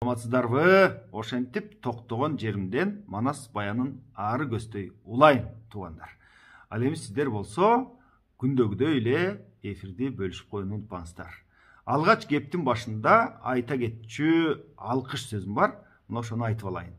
Саламатсыздарбы? Ошентип токтогон жеримден Манас баянын ары көздөй улайын туугандар. Ал эми сиздер болсо күндөгүдөй эле эфирди бөлүшүп коюуну унутпаңыздар. Алгач кептин башында айта кетчү алкыш сөзүм бар. Мына ошону айтып алайын.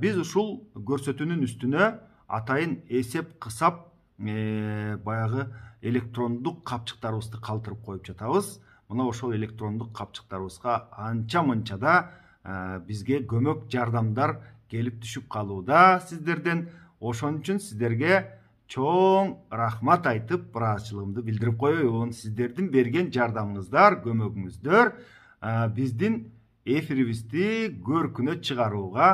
Биз ушул көрсөтүүнүн үстүнө атайын эсеп кысап баягы электрондук капчыктарыбызды калтырып коюп жатабыз. Мына ошол электрондук капчыктарыбызга анча-мынча да бизге көмөк жардамдар келип түшүп калууда сиздерден. Ошон үчүн сиздерге чоң рахмат айтып, ыраазычылыгымды билдирип коеюн. Сиздердин берген жардамыңыздар, көмөгүңүздөр биздин эфирибизди көркүнө чыгарууга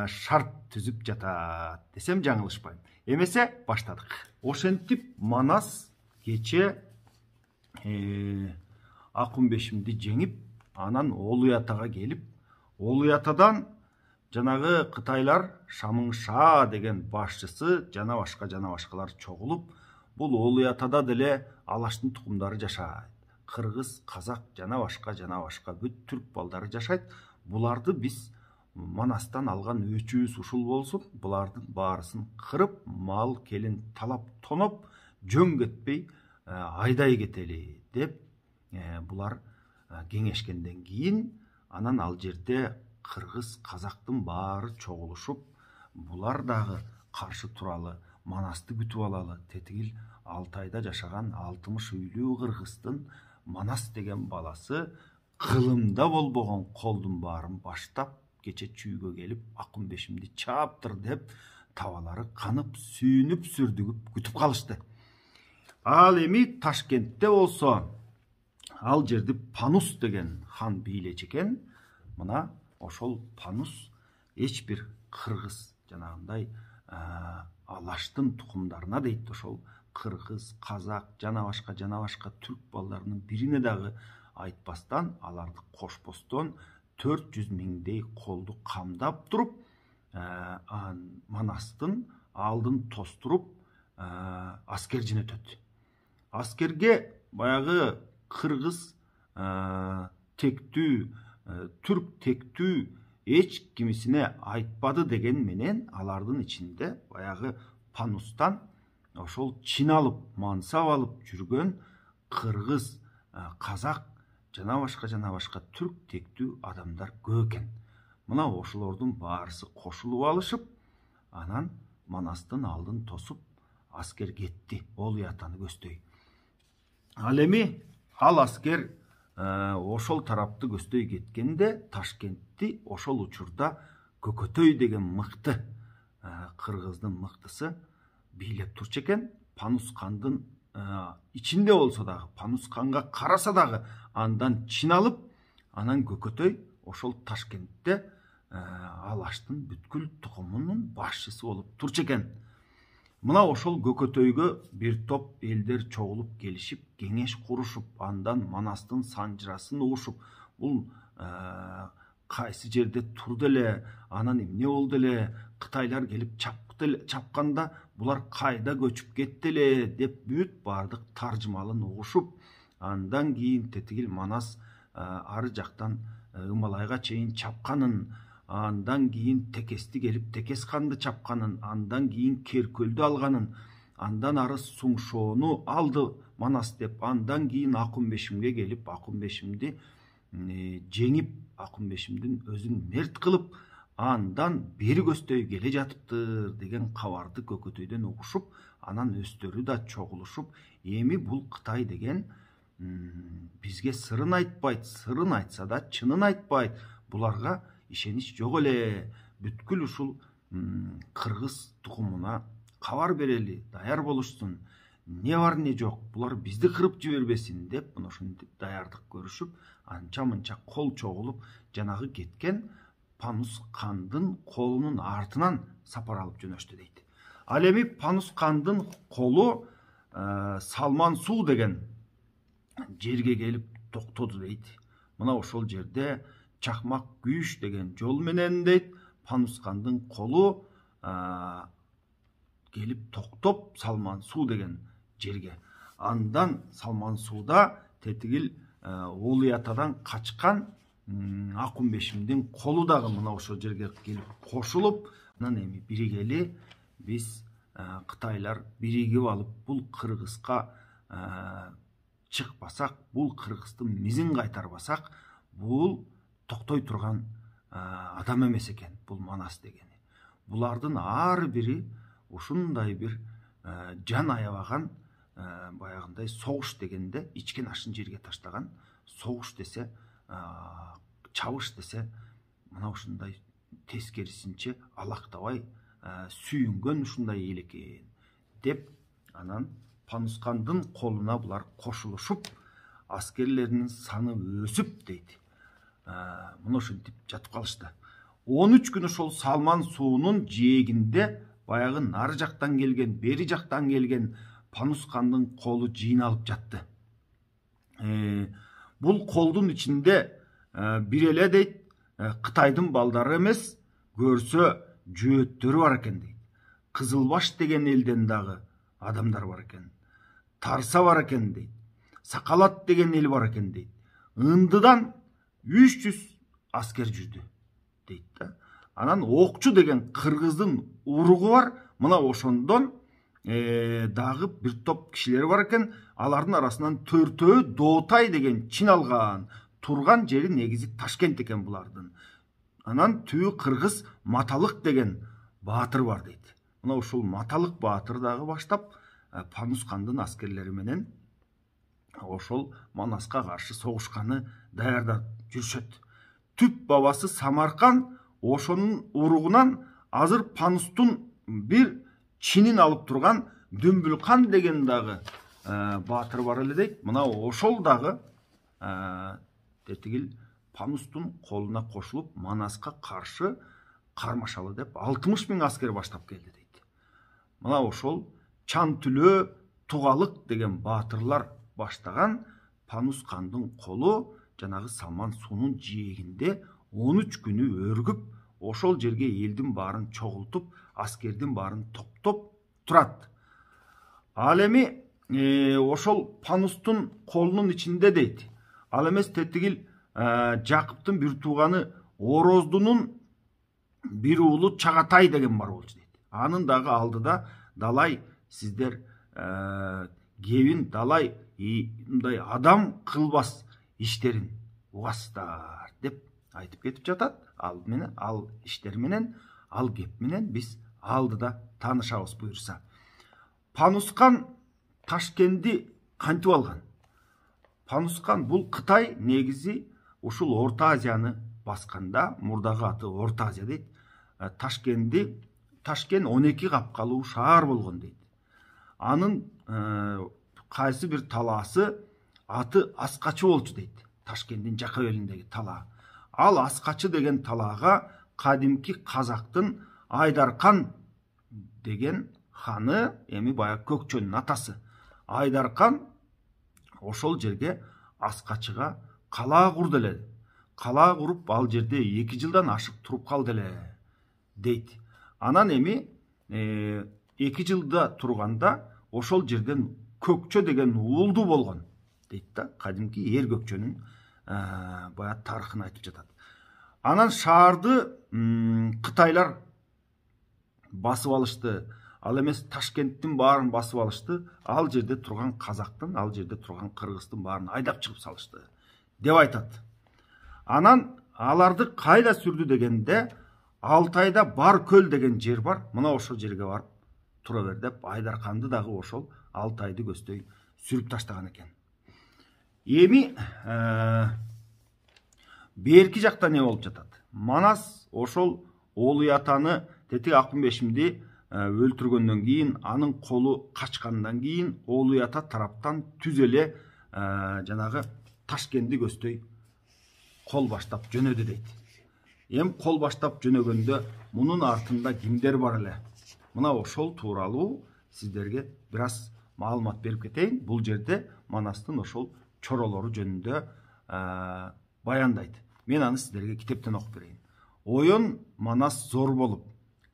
шарт түзүп жатат десем жаңылышпайм. Эмесе баштадык. Ошентип Манас кече Акунбешимди жеңип, анан Олуятага келип, Олуятадан жанагы Кытайлар Шамыңша деген башчысы жана башкалар чогулуп, бул Олуятада деле алаштын тукумдары жашайт. Кыргыз, казак жана башка бүт түрк балдары жашайт. Буларды биз Манастан алган өчүбүз ушул болсун, булардын баарысын кырып, мал келин талап тоноп, жөн кетпей айдай кетели деп булар кеңешкенден кийин, анан ал жерде кыргыз, казактын баары чогулушуп, булар дагы каршы туралы, Манасты күтүп алалы. Тетигил Алтайда жашаган 60 үйлүү кыргыздын Манас деген баласы кылымда болбогон колдун баарын баштап, кече чүйгө келип, Акунбешимди чаптыр деп, табалары канып, сүйүнүп, сүрдүгүп күтүп калышты. Ал эми Ташкентте болсо, ал жерди Панус деген хан бийлечи экен. Мына ошол Панус эч бир кыргыз жанагындай алаштын тукумдарына дейт, ошол кыргыз, казак жана башка түрк балдарынын бирине дагы айтпастан, аларды кошпостон 400 миңдей колду камдап туруп, Манастын алдын тостуруп аскер жөнөтөт. Аскерге баягы кыргыз тектүү, түрк тектүү эч кимисине айтпады деген менен, алардын ичинде баягы Панустан ошол чин алып, мансап алып жүргөн кыргыз, казак жана башка түрк тектүү адамдар көп экен. Мына ошолордун баарысы кошулуп алышып, анан Манастын алдын тосуп, аскер кетти, Олуятаны көздөй. Ал эми ал аскер ошол тарапты көздөй кеткенде, Ташкентти ошол учурда Көкөтөй деген мыкты, кыргыздын мыктысы бийлеп турчу экен. Панус хандын ичинде болсо дагы, Панус ханга караса дагы андан чин алып, анан Көкөтөй ошол Ташкентте алаштын бүткүл тукумунун башчысы болуп турчу экен. Мына ошол Көкөтөйгө бир топ элдер чогулуп келишип, кеңеш курушуп, андан Манастын санжырасын угушуп, бул кайсы жерде турду эле, анан эмне болду эле, Кытайлар келип чапканда булар кайда көчүп кетти эле деп бүт бардык таржымалын угушуп, андан кийин тетигил Манас ары жактан Ымалайга чейин чапканын, андан кийин Текести келип Текес ханды чапканын, андан кийин Керкөлдү алганын, андан ары Суңшоону алды Манас деп, андан кийин Акунбешимге келип, Акунбешимди жеңип, Акунбешимдин өзүн мерт кылып, андан бери көздөй келе жатыптыр деген кабарды Көкөтөйдөн угушуп, анан өздөрү да чогулушуп, эми бул Кытай деген бизге сырын айтпайт, сырын айтса да чынын айтпайт, буларга ишенич жок эле, бүткүл ушул кыргыз тукумуна кабар берели, даяр болушсун, не бар не жок, булар бизди кырып жибербесин деп, мына ушинтип даярдык көрүшүп, анча-мынча кол чогулуп, жанагы кеткен Панус хандын колунун артынан сапар алып жөнөштү дейт. Ал эми Панус хандын колу Салман Суу деген жерге келип токтоду дейт. Мына ошол жерде Чакмак Күйүш деген жол менен дейт, Панус хандын колу келип токтоп Салман Суу деген жерге. Андан Салман Сууда тетигил Олуятадан качкан Акунбешимдин колу дагы мына ошол жерге келип кошулуп, анан эми биригели биз Кытайлар биригип алып бул кыргызга чыкпасак, бул кыргыздын мизин кайтарбасак, бул токтой турган адам эмес экен, бул Манас дегени. Булардын ар бири ушундай бир жан аябаган баягындай согуш дегенде ичкен ашын жерге таштаган, согуш десе, чабыш десе, мына ушундай тескерисинче алактабай сүйүнгөн ушундай эл экен деп, анан Панускандын колуна булар кошулушуп, аскерлеринин саны өсүп дейт. Мына ошентип жатып калышты. 13 күн ошол Салман суунун жээгинде баягы нары жактан келген, бери жактан келген Панускандын колу жыйналып жатты. Бул колдун ичинде бир эле дейт, Кытайдын балдары эмес, көрсө жөөттөрү бар экен дейт. Кызылбаш деген элден дагы адамдар бар экен. Тарса бар экен дейт. Сакалат деген эл бар экен дейт. Ындыдан 300 аскер жүрдү дейт да. Анан Окчу деген кыргыздын уругу бар. Мына ошондон дагы бир топ кишилер бар экен. Алардын арасынан төртөө Доотай деген чин алган. Турган жери негизи Ташкент экен булардын. Анан түбү кыргыз Маталык деген баатыр бар дейт. Мына ушул Маталык баатыр дагы баштап Панускандын аскерлери менен ошол Манаска каршы согушканы даярдап жүрүшөт. Түп бабасы Самаркан ошонун уругунан азыр Панустун бир чинин алып турган Дүмбүлкан деген дагы баатыр бар эле дейт. Мына ошол дагы тетигил Панустун колуна кошулуп Манаска каршы кармашалы деп 60 000 аскер баштап келди дейт. Мына ошол Чантүлө, Тугалык деген баатырлар баштаган Панускандын колу жанагы Салман суунун жээгинде 13 күнү өргүп, ошол жерге элдин баарын чогултуп, аскердин баарын топтоп турат. Ал эми ошол Панустун колунун ичинде дейт. Ал эмес тетигил Жакыптын бир тууганы Ороздунун бир уулу Чагатай деген бар болчу дейт. Анын дагы алдыда далай сиздер кебин далай мындай адам кылбас иштерин угасыздар деп айтып кетип жатат. Ал иштер менен, ал кеп менен биз алдыда таанышабыз буюрса. Панускан Ташкентти кантип алган? Панускан бул Кытай негизи ушул Орто Азияны басканда, мурдагы аты Орто Азия дейт. Ташкент 12 капкалуу шаар болгон дейт. Анын кайсы бир талаасы аты Аскачы болчу дейт. Ташкенттин жака белиндеги талаа. Ал Аскачы деген талаага кадимки казактын Айдаркан деген ханы, эми баягы Көкчөнүн атасы Айдаркан ошол жерге Аскачыга калаа курду эле. Калаа куруп ал жерде 2 жылдан ашык туруп калды эле дейт. Анан эми 2 жылда турганда ошол жерден Көкчө деген уулду болгон дейт да. Кадимки эр Көкчөнүн баягы тарыхын айтып жатат. Анан шаарды Кытайлар басып алышты. Ал эмес Ташкенттин баарын басып алышты. Ал жерде турган казактын, ал жерде турган кыргыздын баарын айдап чыгып салышты деп айтат. Анан аларды кайда сүрдү дегенде Алтайда Бар көл деген жер бар. Мына ошол жерге барып тура бер деп Айдарканды дагы ошол Алтайды көздөй сүрүп таштаган экен. Эми берки жакта не болуп жатат? Манас ошол Олуй атаны тетиги Акунбешимди өлтүргөндөн кийин, анын колу качкандан кийин Олуй ата тараптан түз эле жанагы Ташкентти көздөй кол баштап жөнөдү дейт. Эми кол баштап жөнөгөндө мунун артында кимдер бар эле? Мына ошол тууралуу сиздерге бир аз маалымат берип кетейин. Бул жерде Манастын ошол чоролору жөнүндө баяндайт. Мен аны сиздерге китептен окуп берейин. Оюн Манас зор болуп,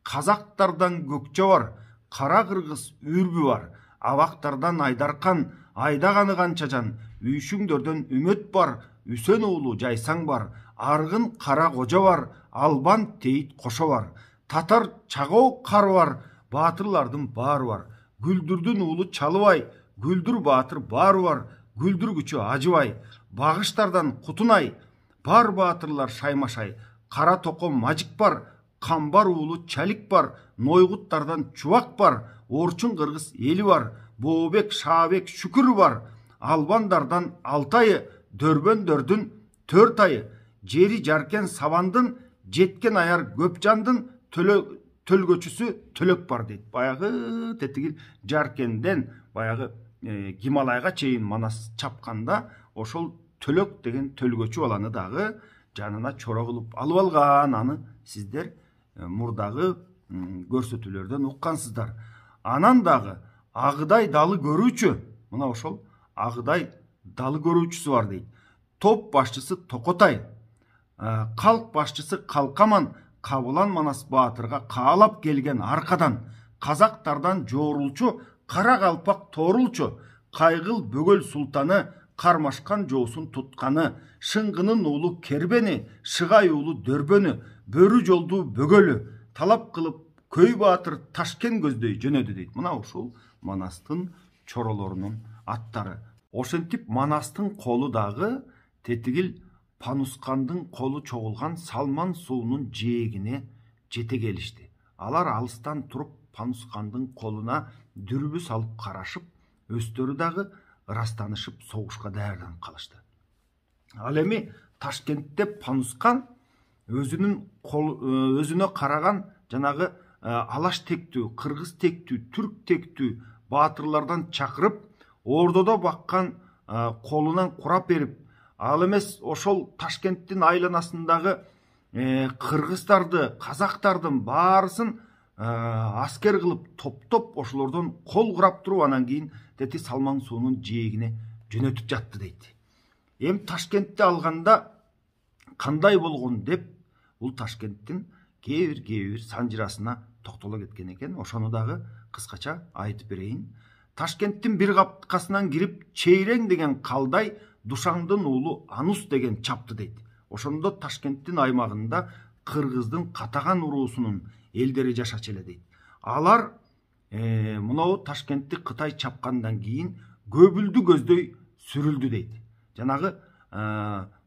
казактардан Көкчө бар, кара кыргыз Үрбү бар, абактардан Айдаркан, айдаганы канча жан, үйшүңдөрдөн Үмөт бар, Үсөн уулу Жайсаң бар, арғын қара қожа бар, албан тейіт қоша бар, татар чағау қар бар, батырлардың бары бар. Гүлдүрдүн улу Чалыбай, Гүлдүр батыр бары бар, Гүлдүр күчі Ажыбай, бағыштардан Құтынай, бар батырлар шаймашай, қара тоқо Мажик бар, Қамбар улу Чәлік бар, Нойғуттардан Чубак бар, Орчун қырғыз елі бар, Бообек, Шаабек, Шүкір бар, Албандардан Алтайы, Дөрбөндөрдүн Төртайы, Жери жаркен Сабандын, Жеткен аяр Көпжандын төлгөчүсү Төлөк бар дейді. Баяғы тетігіл жаркенден баяғы Гималайға чейін Манас чапқанда ошол Төлөк деген төлгөчү аланы дағы жанына чора кылып алып алган. Аны сиздер мурдагы көрсөтүүлөрдөн уккансыздар. Анан дагы Агыдай далы көрүүчү, мына ошол Агыдай далы көрүүчүсү бар дейт. Топ башчысы Токотай, калк башчысы Калкаман, Кабылан Манас Баатырга каалап келген аркадан, казактардан жоорулчу Кара Калпак Торулчу, Кайгыл Бөгөл Султаны, Кармашкан жоосун тутканы, Шыңгынын уулу Кербени, Шыгай уулу Дөрбөнү, Бөрү жолду Бөгөлү, талап кылып Көй Баатыр Ташкен көздөй жөнөдү дейт. Мына ушул Манастын чоролорунун аттары. Ошентип Манастын колу дагы тетигил Панускандын колу чогулган Салман суунун жээгине жете келишти. Алар алыстан туруп Панускандын колуна дүрбү салып карашып, өстөрү дагы ырастанышып согушка даярданып калышты. Ал эми Ташкентте Панускан өзүнө караган жанагы алаш тектүү, кыргыз тектүү, түрк тектүү баатырлардан чакырып, ордодо баккан колунан курап берип, ал эмес ошол Ташкенттин айланасындагы кыргыздарды, казактардын баарысын аскер кылып топтоп ошолордон кол курап туруп, анан кийин тети Салман суунун жээгине жөнөтүп жатты дейт. Эми Ташкентти алганда кандай болгон деп, бул Ташкенттин кээ бир санжырасына токтоло кеткен экен. Ошону дагы кыскача айтып берейин. Ташкенттин бир капкасынан кирип, Чейрең деген калдай Душаңдын уулу Анус деген чапты дейт. Ошондо Ташкенттин аймагында кыргыздын Катаган уруусунун элдери жашачу эле дейт. Алар мынау Ташкентти Кытай чапкандан кийин Көбүлдү көздөй сүрүлдү дейт. Жанагы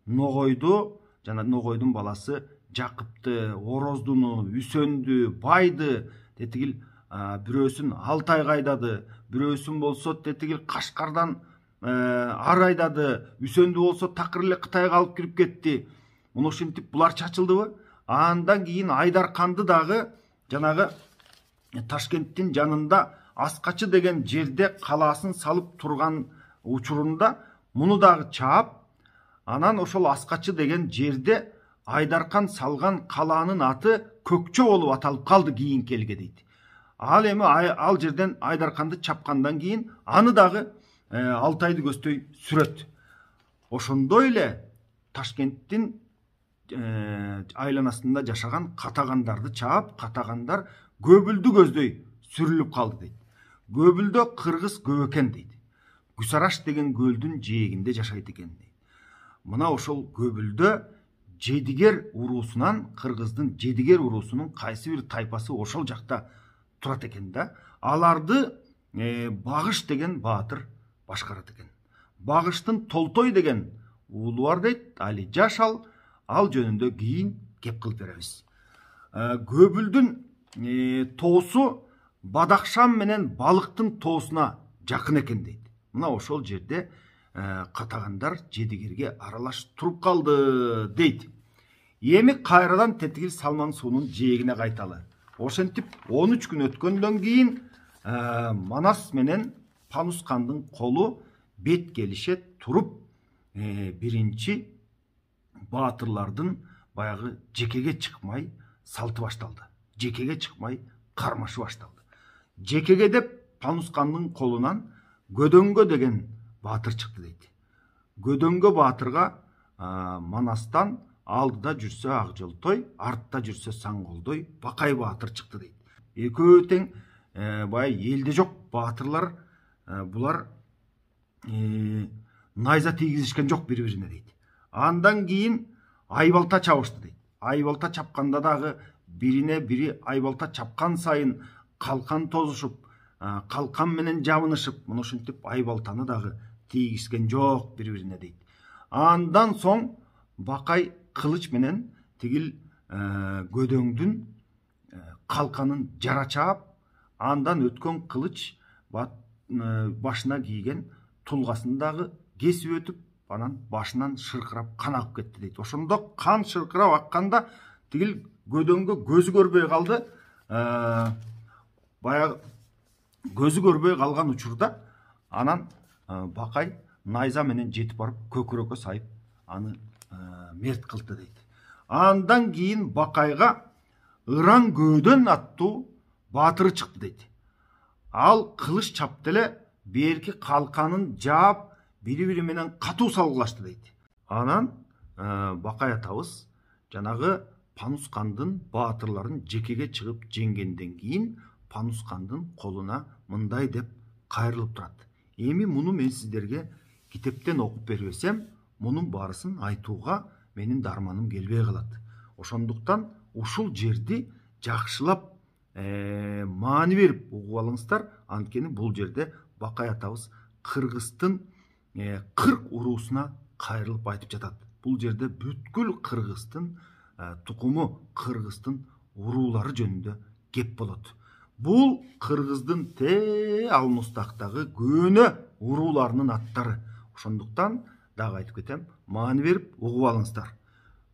Ногойду, жана Ногойдун баласы Жакыпты, Ороздуну, Үсөндү, Байды, тетигил бирөөсүн Алтайга айдады, бирөөсүн болсо тетигил Кашкардан ар айдады, Үсөндү болсо такыр эле Кытайга алып кирип кетти. Муну ушинтип булар чачылдыбы? Андан кийин Айдарканды дагы жанагы Ташкенттин жанында Аскачы деген жерде калаасын салып турган учурунда муну дагы чаап, анан ошол Аскачы деген жерде Айдаркан салган калаанын аты Көкчө болуп аталып калды кийинки элге дейт. Ал эми ал жерден Айдарканды чапкандан кийин аны дагы Алтайды көздөй сүрөт. Ошондой эле Ташкенттин айланасында жашаган Катагандарды чаап, Катагандар Көбүлдү көздөй сүрүлүп калды дейт. Көбүлдө кыргыз көп экен дейт. Гүсараш деген көлдүн жээгинде жашайт экен дейт. Мына ошол Көбүлдө Жедигер уруусунан, кыргыздын Жедигер уруусунун кайсы бир тайпасы ошол жакта турат экен да. Аларды Багыш деген баатыр башкарат экен. Багыштын Толтой деген уулу бар дейт. Али жаш ал жөнүндө кийин кеп кылып беребиз. Көбүлдүн тоосу Бадакшан менен Балыктын тоосуна жакын экен дейт. Мына ошол жерде Катагандар Жедигерге аралаш туруп калды дейт. Эми кайрадан тетигил Салман суунун жээгине кайталы. Ошентип 13 күн өткөндөн кийин Манас менен Панускандын колу бет келише туруп, биринчи баатырлардын баягы жекеге чыкмай салты башталды. Жекеге чыкмай кармашы башталды. Жекеге деп Панускандын колунан Көдөңгө деген баатыр чыкты дейт. Көдөңгө баатырга Манастан алдыда жүрсө Акжолтой, артта жүрсө Саңголдой Бакай баатыр чыкты дейт. Экөө тең бай элде жок баатырлар, булар найза тийгизишкен жок бири-бирине дейт. Андан кийин айбалта чабышты дейді. Айбалта чапқанда дағы бирине бири айбалта чапқан сайын қалқан тозушуп, қалқан менен жабынышып, мына ушинтип айбалтаны дағы тийгизген жок бири-бирине дейді. Андан соң Бакай кылыч менен тигил көдөңдүн қалқанын жара чаап, андан өткөн кылыч башына кийген тулгасындагы кесип өтүп, анан башынан шыркырап кан агып кетти дейт. Ошондо кан шыркырап акканда тигил көдөңгө көзү көрбөй калды. Баягы көзү көрбөй калган учурда анан Бакай найза менен жетип барып көкүрөккө сайып аны мерт кылды дейт. Андан кийин Бакайга Ыран Көөдөн аттуу баатыры чыкты дейт. Ал кылыч чапты эле берки калканын жаап бири-бири менен катуу салгылашты дейт. Анан Бакай атабыз жанагы Панускандын баатырларын жекеге чыгып жеңгенден кийин Панускандын колуна мындай деп кайрылып турат. Эми муну мен сиздерге китептен окуп бербесем, мунун баарысын айтууга менин дарманым келбей калат. Ошондуктан ушул жерди жакшылап маани берип угуп алыңыздар. Анткени бул жерде Бакай атабыз Кыргыздын 40 уруусуна кайрылып айтып жатат. Бул жерде бүткүл Кыргыздын тукуму, Кыргыздын уруулары жөнүндө кеп болот. Бул Кыргыздын алмустактагы көөнө урууларынын аттары. Ошондуктан дагы айтып кетем, маани берип угуп алыңыздар.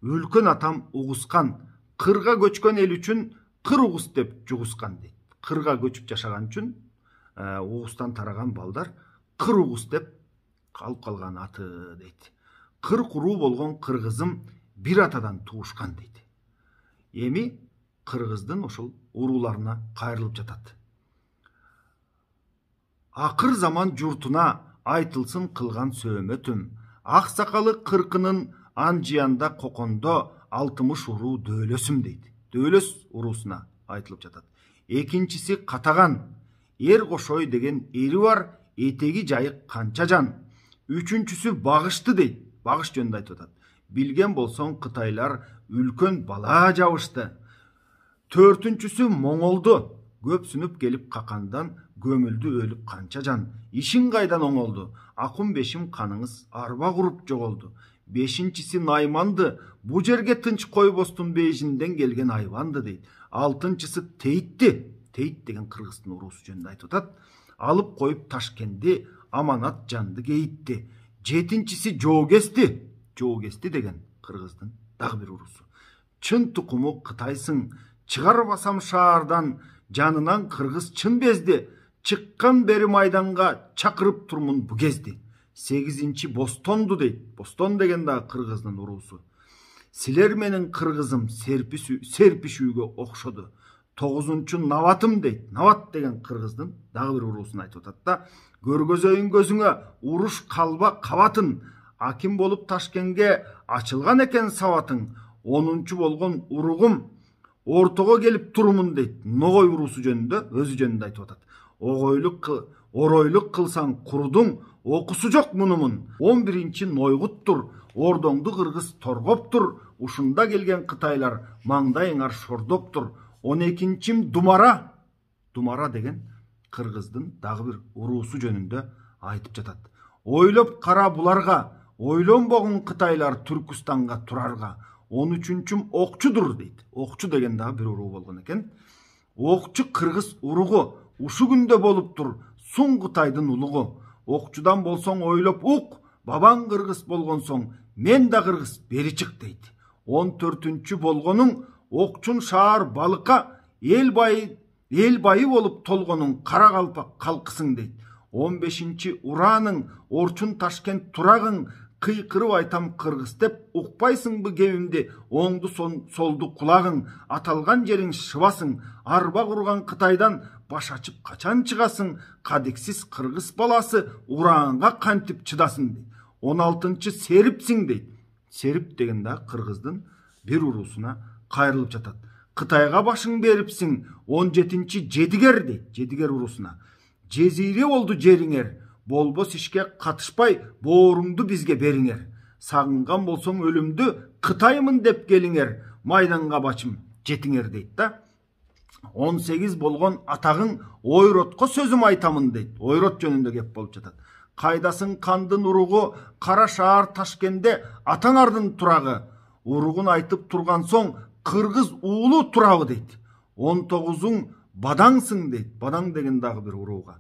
Өлкөн атам угускан, кырга көчкөн эл үчүн кыр угус деп жугускан дейт. Кырга көчүп жашаган үчүн угустан тараган балдар кыр угус деп калып калган аты дейт. 40 уруу болгон кыргызым бир атадан туушкан дейт. Эми Кыргыздын ошол урууларына кайрылып жатат. Акыр заман журтуна айтылсын кылган сөөмөтүм. Ак сакалы кыркынын анжыянда кокондо 60 уруу дөөлөсүм дейт. Дөөлөс уруусуна айтылып жатат. Экинчиси катаган, эр кошой деген эри бар, этеги жайык канча жан. Үчүнчүсү багышты дейт. Багыш жөнүндө айтып жатат. Билген болсоң кытайлар үлкөн бала жабышты. Төртүнчүсү моңолду, көпсүнүп келип какандан көмүлдү өлүп канча жан. Ишин кайдан оңолду, акым бешим каныңыз арба куруп жоголду. Бешинчиси найманды, бу жерге тынч койбостун бейжинден келген айбанды дейт. Алтынчысы Тейтти, Тейт деген Кыргыздын уруусу жөнүндө айтып атат. Алып коюп Ташкенди, аманат жанды кейитти. Жетинчиси Жоогести, Жоогести деген Кыргыздын дагы бир уруусу. Чын тукуму Кытайсың, чыгарбасам шаардан, жанынан кыргыз чын безди. Чыккан бери майданга чакырып турмун бу кезди. 8-нчи Бостонду дейт. Бостон деген да Кыргыздын уруусу. Силер менен кыргызым серпишүүгө окшоду. 9-нчу Наватым дейт. Нават деген Кыргыздын дагы бир уруусун айтып атат да. Көргөзөйүн көзүңө уруш калба кабатын. Аким болуп Ташкенге ачылган экен сабатың. 10-нчу болгон уругум ортого келип турумун дейт. Ногой уруусу жөнүндө, өзү жөнүндө айтып атат. Оройлук кылсаң курдуң, окусу жок мунумун. 11-нчи Нойгуттур, ордоңду кыргыз торгоптур. Ушунда келген кытайлар маңдайыңар шордоптур. 12-нчим Думара. Думара деген Кыргыздын дагы бир уруусу жөнүндө айтып жатат. Ойлоп кара буларга, ойлонбогун кытайлар Түркүстанга турарга. 13-чүм Окчудур дейт. Окчу деген дагы бир уруу болгон экен. Окчу кыргыз уругу ушу күндө болуптур, Сун Кытайдын улугу. Окчудан болсоң ойлоп ук, бабаң кыргыз болгон соң, мен да кыргыз бери чык дейт. 14-чү болгонуң Окчун шаар балыкка эл байы болуп толгонуң кара калпак калкысың дейт. 15-чи Ураның Орчун Ташкент турагың, кыйкырып айтам кыргыз деп укпайсыңбы кебимди, оңду солду кулагың, аталган жериң шыбасың, арба курган Кытайдан баш ачып качан чыгасың, кадексиз кыргыз баласы Ураанга кантип чыдасың дейт. 16-чы Серипсиң дейт. Серип деген да Кыргыздын бир уруусуна кайрылып жатат. Кытайга башың берипсиң. 17-чи Жедигер дейт. Жедигер уруусуна. Жезире болду жериңер, болбос ишке катышпай бооруңду бизге бериңер. сағынған болсоң өлімді Қытаймын деп келіңер, майданға бачым жетіңер дейді да. 18 болған атағың ойротқа сөзім айтамын дейді. Ойрот жөнінде кеп болып жатады. Қайдасың қандың ұруғы, қара шаар Ташкенде атаңардың тұрағы. Ұруғын айтып тұрған соң қырғыз уылы тұрағы дейді. 19-ың бадаңсың дейді. Бадаң деген дағы бір ұруға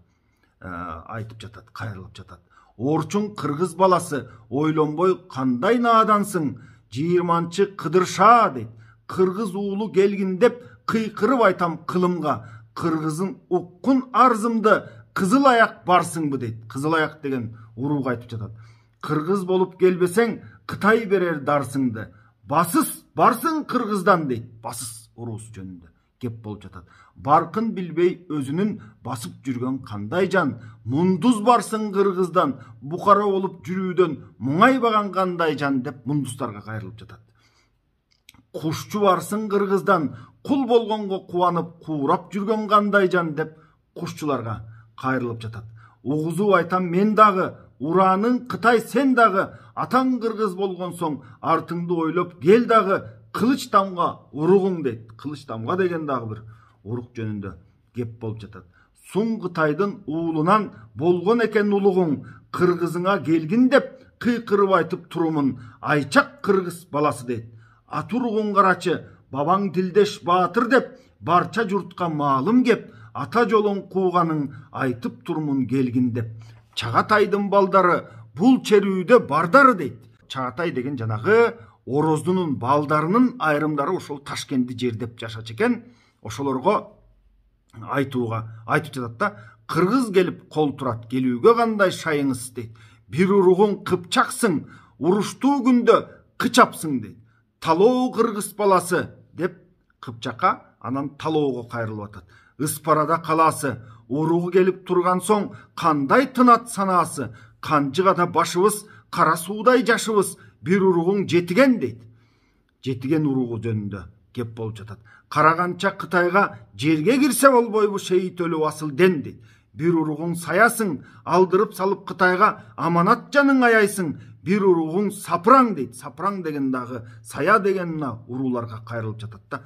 айтып жатады, қайрылып жатады. Орчун қырғыз баласы, ойлонбой қандай наадансың, 20-чы Қыдырша дейді. Қырғыз уылы келгін деп қиқырып айтам қылымға, қырғызын ұққын арзымды, қызыл аяқ барсың бі дейді. Қызыл аяқ деген ұруға айтып жатады. Қырғыз болып келбесең Қытай берер дарсыңды, басыс барсың қырғыздан дейді. Басыс ұрусы жөнінде кеп болып жатады. Барқын білбей өзінің басып жүрген қандай жан, мұндыз барсың қырғыздан, бұқара болып жүруден мұңайбаған қандай жан деп мұндыстарға қайрылып жатады. Құшчу барсың қырғыздан, құл болғанға қуанып қуырап жүрген қандай жан деп құшчуларға қайрылып жатады. Уғызу айтам мен дағы, ураның Қытай сен дағы, атаң қырғыз болған соң артыңды ойлап кел дағы, қылыш тамға ұруғың дейді. Қылыш тамға деген дағы бір ұруқ жөнінде кеп болып жатады. Сұң Қытайдың уылынан болған екен ұлығың, қырғызыңа келгін деп қиқырып айтып тұрымын, айчақ қырғыз баласы дейді. Атұрғын қарачы, бабаң тілдеш батыр деп, барша жұртқа малым кеп, ата жолын қуғаның айтып тұрмын келгін деп. Чағатайдың балдары бұл черуде бардары дейді. Чағатай деген жанағы Ороздунун балдарынын айрымдары ошол Ташкентти жердеп жашачу экен. Ошолорго айтып жатат да, кыргыз келип кол турат, келүүгө кандай шайыңыз дейт. Бир уругуң кыпчаксың, уруштуу күндө кычапсың дейт. Талоо кыргыз баласы деп кыпчакка, анан талоого кайрылып атат. Ыспарада каласы, уругу келип турган соң кандай тынат санаасы, канжыгада башыбыз, кара суудай жашыбыз, бир уругуң жетиген дейт. Жетиген уругу жөнүндө кеп болуп жатат. Караганча Кытайга жерге кирсе болбойбу шейит өлүп асылден дейт. Бир уругуң саясың, алдырып салып Кытайга аманат жаның аяйсың, бир уругуң сапыраң дейт. Сапыраң деген дагы сая деген урууларга кайрылып жатат да.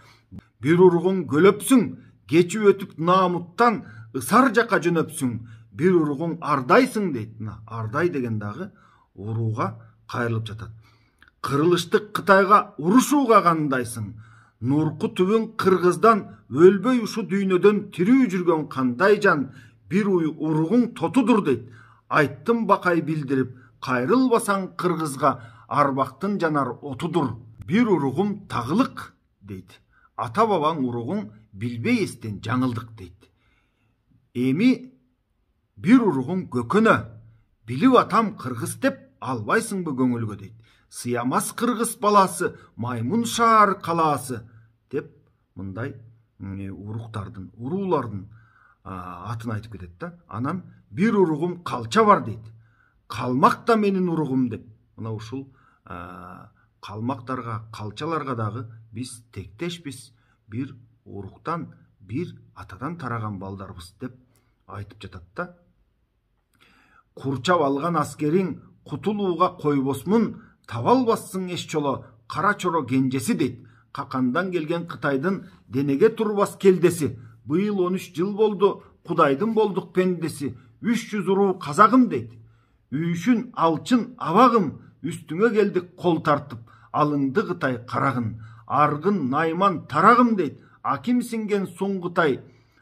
Бир уругуң көлөпсүң, кечип өтүп Наамуттан Ысар жака жөнөпсүң, бир уругуң ардайсың дейт. Ардай деген дагы урууга кайрылып жатат. Кырылыштык Кытайга урушууга кандайсың? Нурку түбүң кыргыздан өлбөй ушу дүйнөдөн тирүү жүргөн кандай жан, бир уругуң тотудур дейт. Айттым бакай билдирип, кайрылбасаң кыргызга арбактын жанар отудур. Бир уругум тагылык дейт. Ата бабаң уругуң билбей эстен жаңылдык дейт. Эми бир уругуң көкөнө, билип атам кыргыз деп албайсыңбы көңүлгө дейт. Сыямас кыргыз баласы, маймун шаар калаасы деп мындай уруктардын, уруулардын атын айтып кетет да. Анан бир уругум калча бар дейт. Калмак да менин уругум деп. Мына ушул калмактарга, калчаларга дагы биз тектешпиз, бир уруктан, бир атадан тараган балдарбыз деп айтып жатат да. Курчап алган аскериң кутулууга койбосмун, таба албассың эч жоло кара чоро кенжеси дейт. Какандан келген Кытайдын денеге турбас келдеси. Быйыл 13 жыл болду, Кудайдын болдук пендеси. 300 уруу казагым дейт. Үйшүн алчын абагым, үстүңө келдик кол тартып. Алыңды Кытай карагын, аргын найман тарагым дейт. Аким синген суң Кытай,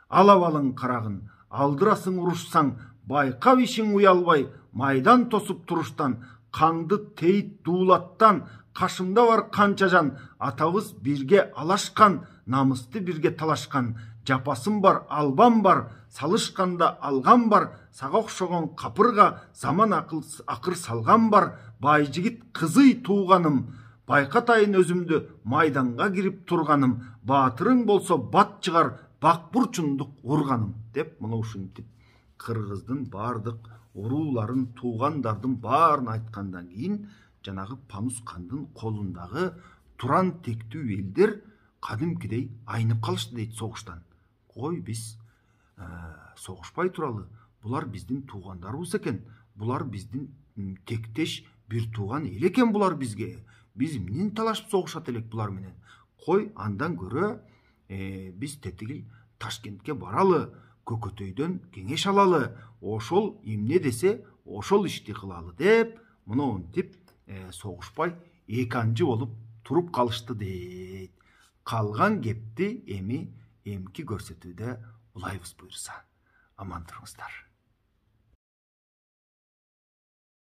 алап алың карагын. Алдырасың урушсаң, байкап ишиң уялбай, майдан тосуп туруштан. Канды тейит дуулаттан, кашымда бар канча жан, атабыз бирге алашкан, намысты бирге талашкан, жапасым бар, албам бар, салышканда алган бар, сага окшогон капырга заман акыр салган бар, бай жигит кызый тууганым, байкатайын өзүмдү майданга кирип турганым, баатырың болсо бат чыгар, бак бурчундук урганым деп мына ушинтип кыргыздын бардык урууларын, туугандардын баарын айткандан кийин жанагы Панус кандын колундагы туран тектүү элдер кадимкидей айнып калышты дейт согуштан. Кой биз согушпай туралы, булар биздин туугандарыбыз экен, булар биздин тектеш бир тууган эл экен булар бизге. Биз эмнени талашып согушат элек булар менен? Кой, андан көрө биз тетигил Ташкентке баралы, Көкөтөйдөн кеңеш алалы, ошол эмне десе ошол ишти кылалы деп, монтип согушпай эканчы болуп туруп калышты дейт. Калган кепти эмки көрсөтүүдө улайбыз буюрса. Аман туруңуздар.